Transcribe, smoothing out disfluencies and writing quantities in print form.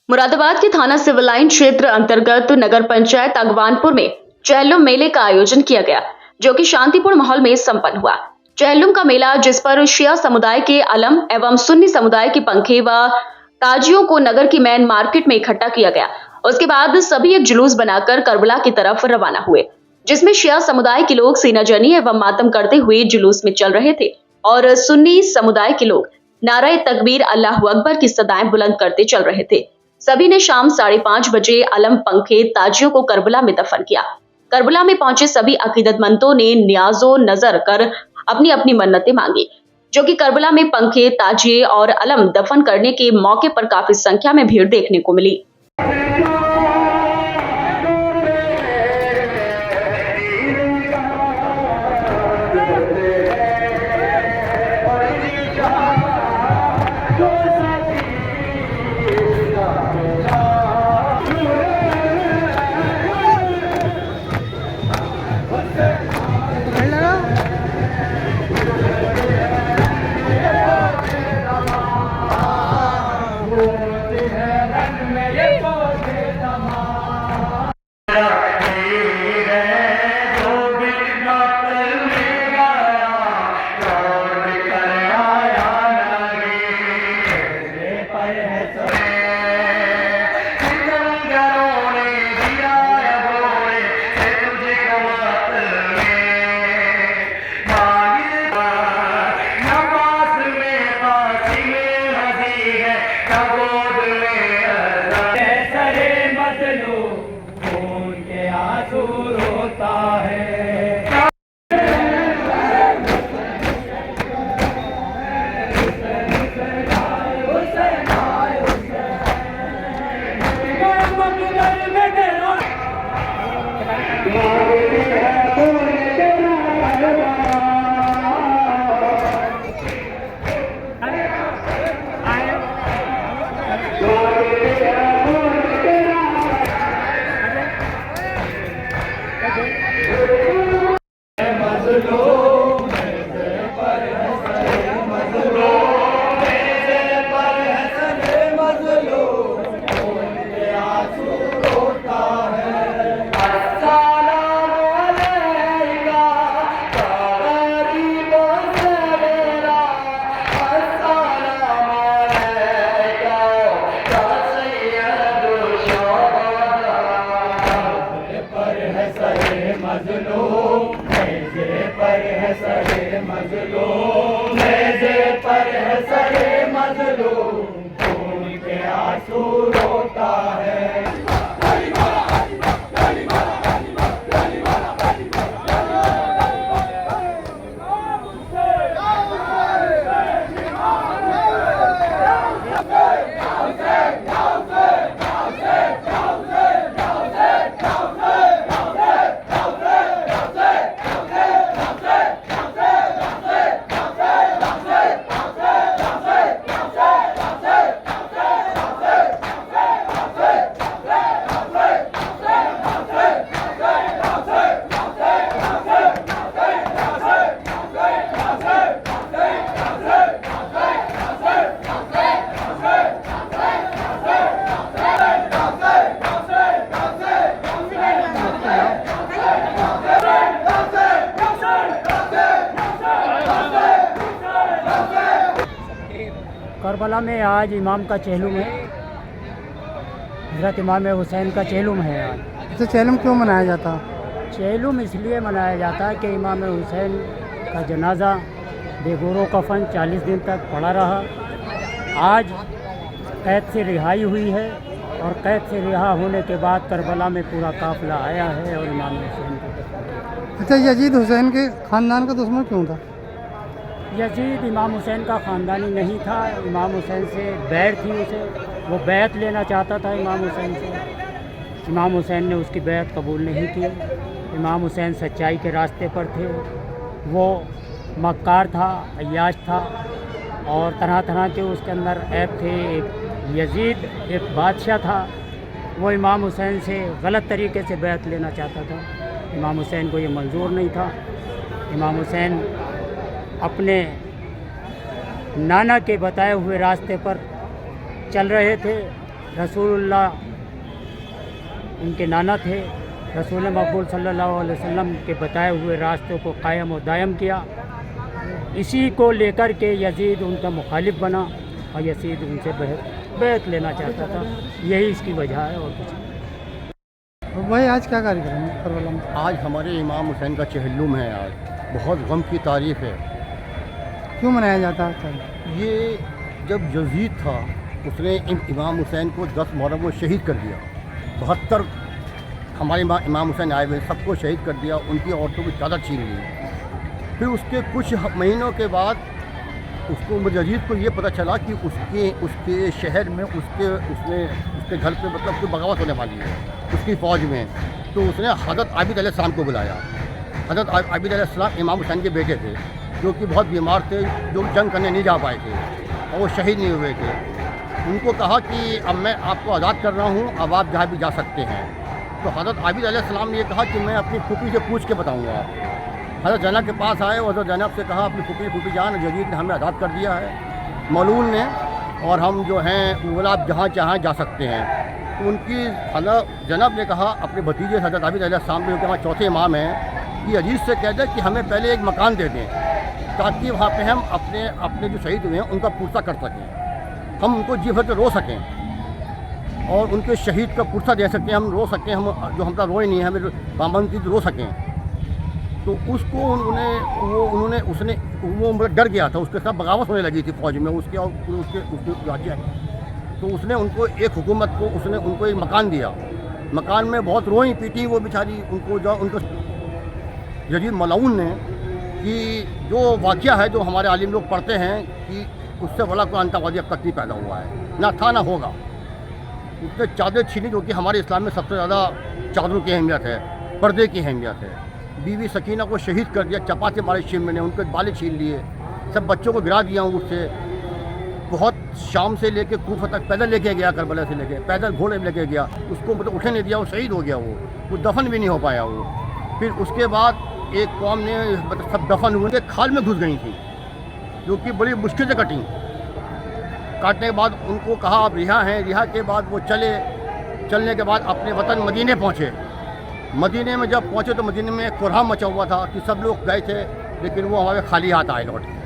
मुरादाबाद के थाना civil line क्षेत्र अंतर्गत नगर पंचायत अगवानपुर में चेहल्लुम मेले का आयोजन किया गया, जो कि शांतिपूर्ण माहौल में संपन्न हुआ। चेहल्लुम का मेला, जिस पर शिया समुदाय के अलम एवं सुन्नी समुदाय के पंखे व ताजियों को नगर की मेन मार्केट में इकट्ठा किया गया। उसके बाद सभी एक जुलूस बनाकर करबला की तरफ रवाना हुए, जिसमें शिया समुदाय के लोग सीना जनी एवं मातम करते हुए जुलूस में चल रहे थे और सुन्नी समुदाय के लोग नारे तकबीर अल्लाहू अकबर की सदाएं बुलंद करते चल रहे थे। सभी ने शाम 5:30 बजे अलम पंखे ताजियों को करबला में दफन किया। करबला में पहुंचे सभी अकीदतमंदों ने नियाजो नजर कर अपनी अपनी मन्नतें मांगी, जो कि करबला में पंखे ताजिए और अलम दफन करने के मौके पर काफी संख्या में भीड़ देखने को मिली। करबला में आज इमाम का चेहलुम है, हज़रत इमाम हुसैन का चेहलुम है आज। तो चेहलुम क्यों मनाया जाता है? चेहलुम इसलिए मनाया जाता है कि इमाम हुसैन का जनाजा बेगोरो कफन 40 दिन तक पड़ा रहा। आज कैद से रिहाई हुई है और कैद से रिहा होने के बाद करबला में पूरा काफिला आया है और इमाम हुसैन का। अच्छा, यजीद हुसैन के ख़ानदान का दुश्मन क्यों था? यजीद इमाम हुसैन का ख़ानदानी नहीं था। इमाम हुसैन से बैर थी उसे, वो बैत लेना चाहता था इमाम हुसैन से। इमाम हुसैन ने उसकी बैत कबूल नहीं की। इमाम हुसैन सच्चाई के रास्ते पर थे। वो मक्कार था, अय्याश था और तरह तरह के उसके अंदर ऐब थे। एक यजीद एक बादशाह था, वो इमाम हुसैन से गलत तरीके से बैत लेना चाहता था। इमाम हुसैन को ये मंजूर नहीं था। इमाम हुसैन अपने नाना के बताए हुए रास्ते पर चल रहे थे रसूलुल्लाह उनके नाना थे। रसूल मकबूल सल्लल्लाहु अलैहि वसल्लम के बताए हुए रास्तों को कायम और दायम किया। इसी को लेकर के यजीद उनका मुखालिफ बना और यजीद उनसे बैत लेना चाहता था। यही इसकी वजह है और कुछ नहीं। और भाई आज क्या कार्यक्रम है करबला में? आज हमारे इमाम हुसैन का चहल्लुम है। आज बहुत गम की तारीख है। क्यों मनाया जाता है? ये जब यजीद था उसने इमाम हुसैन को 10 मुहर्रम को शहीद कर दिया। 72 हमारे इमाम हुसैन आए हुए सबको शहीद कर दिया। उनकी औरतों की चादर छीन ली। फिर उसके कुछ महीनों के बाद उसको यजीद को ये पता चला कि उसके शहर में उसके घर पे मतलब कोई बगावत होने वाली है उसकी फ़ौज में। तो उसने हज़रत आबिद अलैहिस्सलाम को बुलाया। हज़रत आबिद अलैहिस्सलाम इमाम हुसैन के बेटे थे जो कि बहुत बीमार थे, जो जंग करने नहीं जा पाए थे और वो शहीद नहीं हुए थे। उनको कहा कि अब मैं आपको आज़ाद कर रहा हूँ, अब आप जहाँ भी जा सकते हैं। तो हज़रत आबिद अलैहिस्सलाम ने ये कहा कि मैं अपनी फूफी से पूछ के बताऊँगा। हज़रत ज़ैनब के पास आए और हज़रत ज़ैनब से कहा अपनी फूफी जान यजीद ने हमें आज़ाद कर दिया है मलून ने, और हम जो हैं बोला आप जहाँ चाहें जा सकते हैं। तो उनकी हज़रत ज़ैनब ने कहा अपने भतीजे हज़रत आबिद अलैहिस्सलाम जो कि हमारे चौथे इमाम हैं कि यजीद से कह दें कि हमें पहले एक मकान दे दें ताकि वहाँ पे हम अपने जो शहीद हुए हैं उनका पुरसा कर सकें, हम उनको जी भर के रो सकें और उनके शहीद का पुरसा दे सकें, हम रो सकें, हम जो हमारा रोए नहीं है हमें पाबंदी रो सकें। तो उसको वो मतलब डर गया था। उसके साथ बगावत होने लगी थी फ़ौज में उसके और उसके राज्य। तो उसने उनको एक हुकूमत को उनको एक मकान दिया। मकान में बहुत रोई पीटी वो बेचारी। उनको यजीद मलऊन ने कि जो वाक़या है जो हमारे आलिम लोग पढ़ते हैं कि उससे बड़ा कोई आतंकवादी अब तक नहीं पैदा हुआ है, ना था ना होगा। उसने चादर छीनी जो कि हमारे इस्लाम में सबसे ज़्यादा चादरों की अहमियत है, पर्दे की अहमियत है। बीवी सकीना को शहीद कर दिया, चपाते मारे शिम ने, उनके बाले छीन लिए, सब बच्चों को गिरा दिया ऊँट से। बहुत शाम से लेके कूफा तक पैदल लेके गया, करबला से लेके पैदल घोड़े में लेके गया। उसको मतलब उठे नहीं दिया, वो शहीद हो गया। वो दफन भी नहीं हो पाया वो। फिर उसके बाद एक कौम ने मतलब सब दफन हुए खाल में घुस गई थी जो कि बड़ी मुश्किल से कटी। काटने के बाद उनको कहा आप रिहा हैं। रिहा के बाद वो चलने के बाद अपने वतन मदीने पहुँचे। मदीने में जब पहुँचे तो मदीने में कोहराम मचा हुआ था कि सब लोग गए थे लेकिन वो हमारे खाली हाथ आए लौट के।